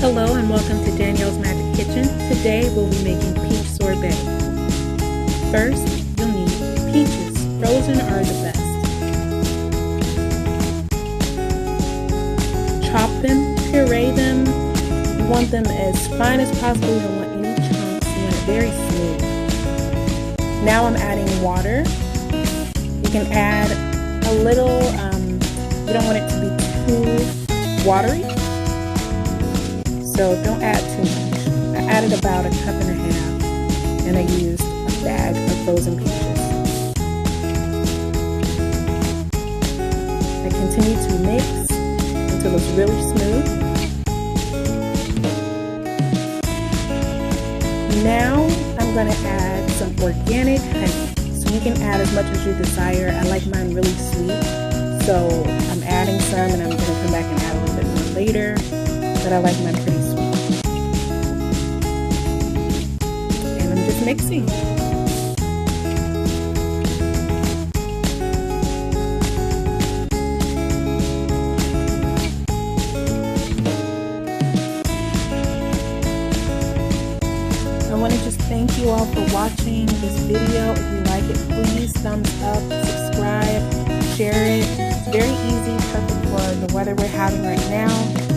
Hello and welcome to Danielle's Magic Kitchen. Today we'll be making peach sorbet. First, you'll need peaches. Frozen are the best. Chop them, puree them. You want them as fine as possible. You don't want any chunks. You want it very smooth. Now I'm adding water. You can add a little, you don't want it to be too watery. So don't add too much. I added about a cup and a half, and I used a bag of frozen peaches. I continue to mix until it's really smooth. Now I'm going to add some organic honey. So you can add as much as you desire. I like mine really sweet, so I'm adding some, and I'm going to come back and add a little bit more later. But I like mine pretty sweet. And I'm just mixing. I want to just thank you all for watching this video. If you like it, please thumbs up, subscribe, share it. It's very easy, perfect for the weather we're having right now.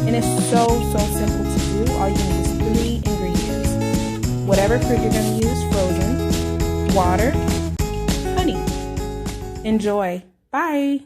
And it's so simple to do. All you need is 3 ingredients. Whatever fruit you're going to use, frozen, water, honey. Enjoy. Bye.